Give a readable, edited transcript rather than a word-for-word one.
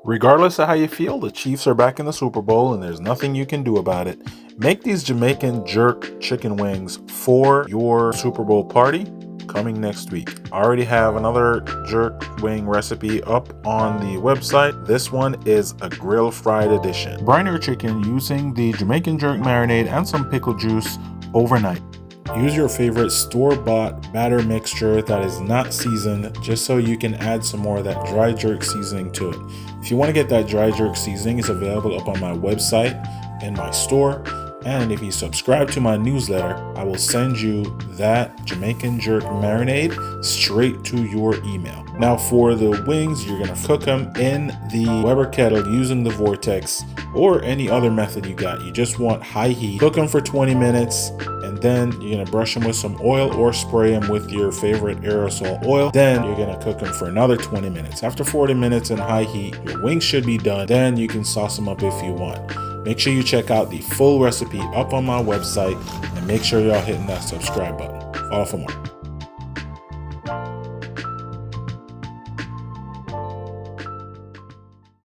Regardless of how you feel, the Chiefs are back in the Super Bowl and there's nothing you can do about it. Make these Jamaican jerk chicken wings for your Super Bowl party coming next week. I already have another jerk wing recipe up on the website. This one is a grill fried edition. Brine your chicken using the Jamaican jerk marinade and some pickle juice overnight. Use your favorite store-bought batter mixture that is not seasoned, just so you can add some more of that dry jerk seasoning to it. If you want to get that dry jerk seasoning, it's available up on my website in my store. And if you subscribe to my newsletter, I will send you that Jamaican jerk marinade straight to your email. Now for the wings, you're going to cook them in the Weber kettle using the vortex or any other method you got. You just want high heat. Cook them for 20 minutes and then you're going to brush them with some oil or spray them with your favorite aerosol oil. Then you're going to cook them for another 20 minutes. After 40 minutes in high heat, your wings should be done. Then you can sauce them up if you want. Make sure you check out the full recipe up on my website and make sure y'all hitting that subscribe button. Follow for more.